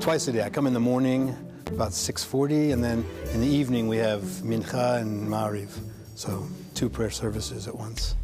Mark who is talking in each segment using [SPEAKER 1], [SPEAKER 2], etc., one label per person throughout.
[SPEAKER 1] Twice a day. I come in the morning about 6:40, and then in the evening we have mincha and ma'ariv. So 2 prayer services at once.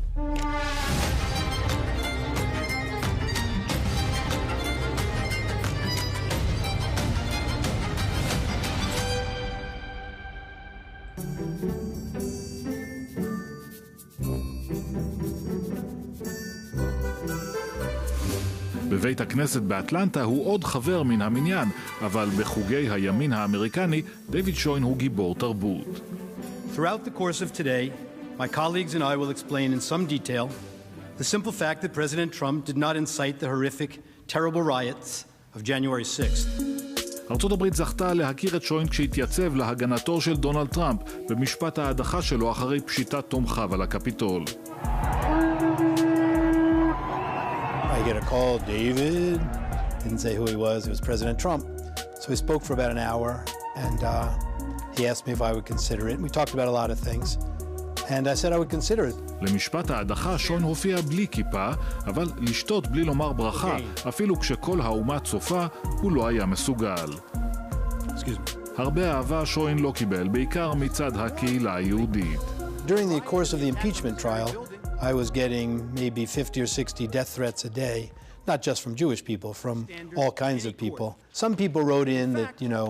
[SPEAKER 2] בבית הכנסת באטלנטה הוא עוד חבר מן המניין, אבל בחוגי הימין האמריקני, דיוויד שוין הוא גיבור תרבות.
[SPEAKER 1] Throughout the course of today, my colleagues and I will explain in some detail the simple fact that President Trump did not incite the horrific, terrible riots of January 6th.
[SPEAKER 2] ארצות הברית זכתה להכיר את שוין כשהתייצב להגנתו של דונלד טראמפ במשפט ההדחה שלו אחרי פשיטת תומכיו על הקפיטול.
[SPEAKER 1] I get a call, David, didn't say who he was President Trump. So we spoke for about an hour, and he asked me if I would consider it. And we talked about a lot of things, and I said I would consider it.
[SPEAKER 2] למשפט ההדחה שוין הופיע בלי כיפה, אבל לשתות בלי לומר ברכה, אפילו כשכל האומה צופה, הוא לא היה מסוגל. הרבה אהבה שוין לא קיבל, בעיקר מצד הקהילה היהודית.
[SPEAKER 1] During the course of the impeachment trial, I was getting maybe 50 or 60 death threats a day, not just from Jewish people, from all kinds of people. Some people wrote in that, you know,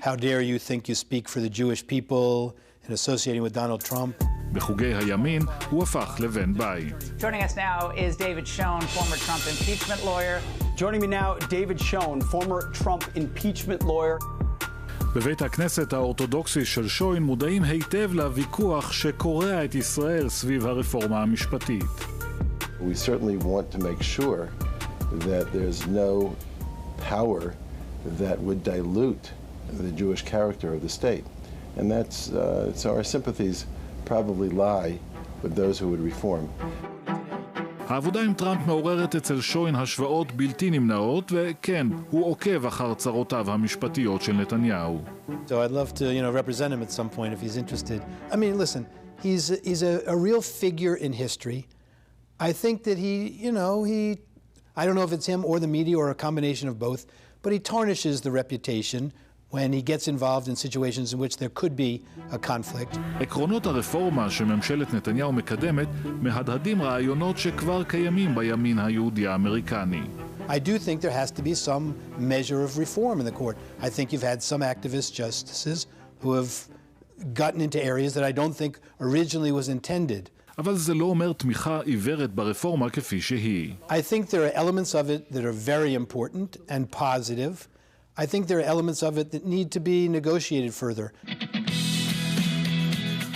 [SPEAKER 1] how dare you think you speak for the Jewish people and associating with Donald Trump.
[SPEAKER 2] בחוגי הימין הוא הפך לבן בית.
[SPEAKER 3] Joining us now is David Schoen, former Trump impeachment lawyer.
[SPEAKER 4] Joining me now, David Schoen, former Trump impeachment lawyer.
[SPEAKER 2] בבית הכנסת האורתודוקסי של שוין מודעים היטב לוויכוח שקורע את ישראל סביב הרפורמה המשפטית.
[SPEAKER 5] We certainly want to make sure that there's no power that would dilute the Jewish character of the state. And that's so our sympathies probably lie with those who would reform.
[SPEAKER 2] העבודה עם טראמפ מעוררת אצל שוין השוואות בלתי נמנעות, וכן, הוא עוקב אחר צרותיו המשפטיות של נתניהו.
[SPEAKER 1] So I'd love to, represent him at some point if he's interested. I mean, listen, he's a real figure in history. I think that I don't know if it's him or the media or a combination of both, but he tarnishes the reputation when he gets involved in situations in which there could be a conflict.
[SPEAKER 2] עקרונות הרפורמה שממשלת נתניהו מקדמת מהדהדים רעיונות שכבר קיימים בימין היהודי האמריקני.
[SPEAKER 1] I do think there has to be some measure of reform in the court. I think you've had some activist justices who have gotten into areas that I don't think originally was intended.
[SPEAKER 2] אבל זה לא אומר תמיכה עיוורת ברפורמה כפי שהיא.
[SPEAKER 1] I think there are elements of it that are very important and positive. I think there are elements of it that need to be negotiated further.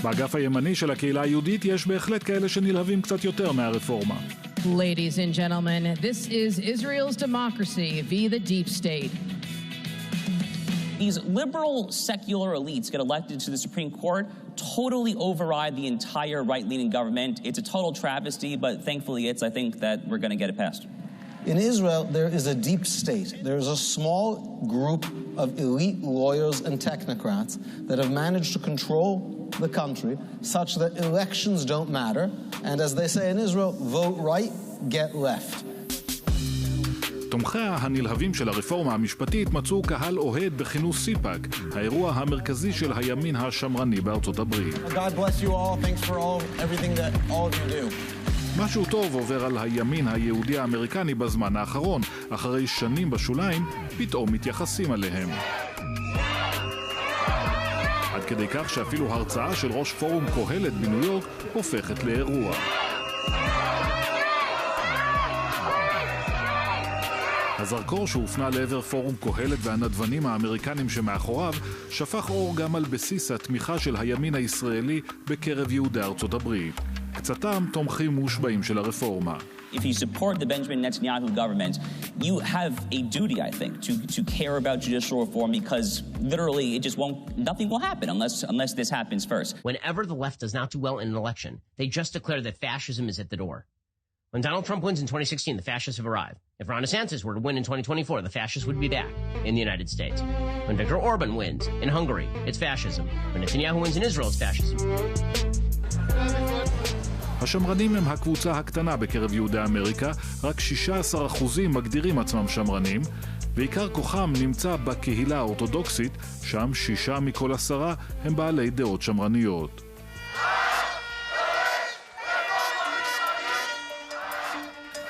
[SPEAKER 2] באגף הימני של הקהילה היהודית יש בהחלט כאלה שנלהבים קצת יותר מהרפורמה.
[SPEAKER 6] Ladies and gentlemen, this is Israel's democracy via the deep state.
[SPEAKER 7] These liberal secular elites get elected to the Supreme Court, totally override the entire right-leaning government. It's a total travesty, but thankfully I think that we're going to get it passed.
[SPEAKER 8] In Israel, there is a deep state. There is a small group of elite lawyers and technocrats that have managed to control the country such that elections don't matter. And as they say in Israel, vote right, get left.
[SPEAKER 2] תומכיה הנלהבים של הרפורמה המשפטית מצאו קהל אוהד בכינוס סיפאק, האירוע המרכזי של הימין השמרני בארצות הברית.
[SPEAKER 8] God bless you all. Thanks for everything that all of you do.
[SPEAKER 2] משהו טוב עובר על הימין היהודי האמריקני בזמן האחרון, אחרי שנים בשוליים, פתאום מתייחסים עליהם. עד כדי כך שאפילו הרצאה של ראש פורום קהלת בניו יורק הופכת לאירוע. הזרקור שהופנה לעבר פורום קהלת והנדבנים האמריקנים שמאחוריו שפך אור גם על בסיס התמיכה של הימין הישראלי בקרב יהודי ארצות הברית. קצתם תומכים מושבעים של הרפורמה.
[SPEAKER 7] If you support the Benjamin Netanyahu government, you have a duty, I think, to care about judicial reform because literally it just nothing will happen unless this happens first.
[SPEAKER 9] Whenever the left does not do well in an election, they just declare that fascism is at the door. When Donald Trump wins in 2016, the fascists have arrived. If Ron DeSantis were to win in 2024, the fascists would be back in the United States. When Viktor Orban wins in Hungary, it's fascism. When Netanyahu wins in Israel, it's fascism.
[SPEAKER 2] השמרנים הם הקבוצה הקטנה בקרב יהודי אמריקה, רק 16% מגדירים עצמם שמרנים, ועיקר כוחם נמצא בקהילה האורתודוקסית, שם 6 מכל 10 הם בעלי דעות שמרניות.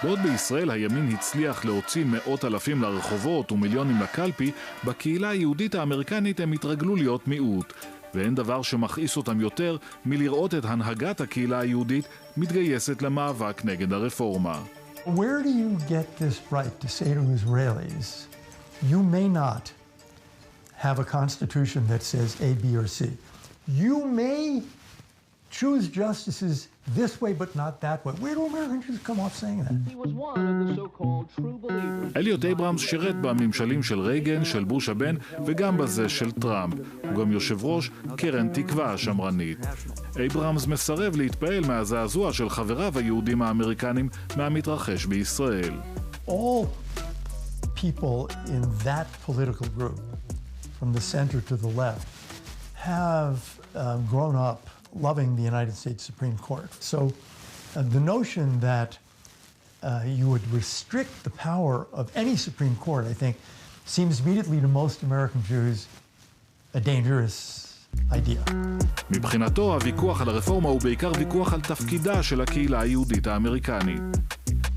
[SPEAKER 2] בעוד בישראל הימין הצליח להוציא מאות אלפים לרחובות ומיליונים לקלפי, בקהילה היהודית האמריקנית הם התרגלו להיות מיעוט, ואין דבר שמכעיס אותם יותר מלראות את הנהגת הקהילה היהודית מתגייסת למאבק נגד הרפורמה.
[SPEAKER 10] Where do you get this right to say to Israelis, you may not have a constitution that says A, B, or C. You may choose justices this way but not that way. Where do Americans just come off saying that?
[SPEAKER 4] He was one of the so-called true believers.
[SPEAKER 2] אליוט אברהמס שירת בממשלים של רייגן, של בוש הבן וגם בזה של טראמפ. הוא גם יושב ראש קרן תקווה השמרנית. אברהמס מסרב להתפעל מהזעזוע של חבריו היהודים האמריקנים מהמתרחש בישראל.
[SPEAKER 10] All people in that political group, from the center to the left, have grown up loving the United States Supreme Court. So the notion that you would restrict the power of any Supreme Court, I think, seems immediately to most American Jews a dangerous idea.
[SPEAKER 2] מבחינתו, הוויכוח על הרפורמה הוא בעיקר ויכוח על תפקידה של הקהילה היהודית האמריקנית.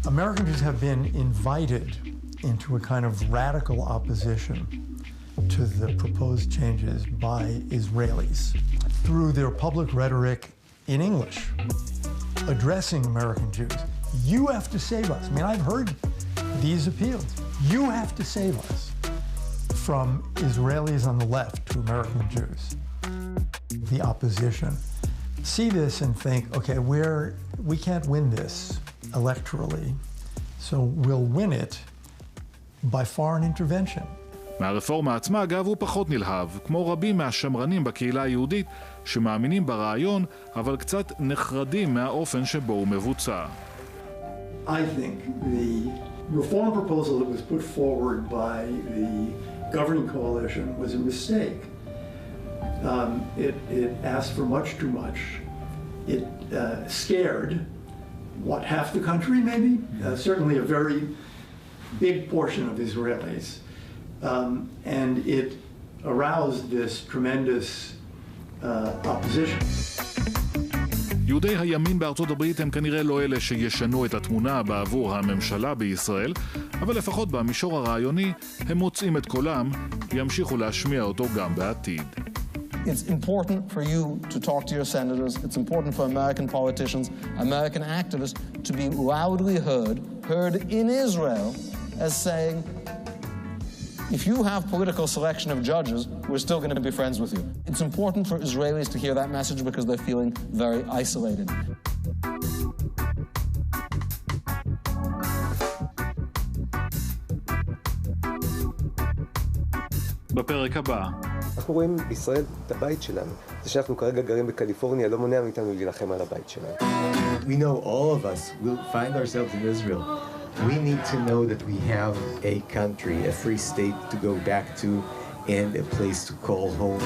[SPEAKER 10] American Jews have been invited into a kind of radical opposition to the proposed changes by Israelis through their public rhetoric in English, addressing American Jews. You have to save us. I mean, I've heard these appeals. You have to save us from Israelis on the left to American Jews. The opposition see this and think, okay, we can't win this electorally, so we'll win it by foreign intervention.
[SPEAKER 2] מהרפורמה עצמה, אגב, הוא פחות נלהב, כמו רבים מהשמרנים בקהילה היהודית שמאמינים ברעיון, אבל קצת נחרדים מהאופן שבו הוא מבוצע.
[SPEAKER 10] I think the reform proposal that was put forward by the governing coalition was a mistake. It asked for much too much. It scared, half the country maybe? Certainly a very big portion of Israelis. And it aroused this tremendous opposition.
[SPEAKER 2] יהודי הימין בארצות הברית הם כנראה לא אלה שישנו את התמונה בעבור הממשלה בישראל, אבל לפחות במישור הרעיוני הם מוצאים את קולם וימשיכו להשמיע אותו גם בעתיד.
[SPEAKER 8] It's important for you to talk to your senators. It's important for American politicians, American activists to be loudly heard in Israel as saying, if you have political selection of judges, we're still going to be friends with you. It's important for Israelis to hear that message because they're feeling very isolated.
[SPEAKER 2] בפרק הבא.
[SPEAKER 11] אנחנו רואים בישראל את הבית שלנו. זה שאנחנו כרגע גרים בקליפורניה לא מונע מאיתנו להילחם על הבית שלנו.
[SPEAKER 12] We know all of us will find ourselves in Israel. We need to know that we have a country, a free state to go back to and a place to call home.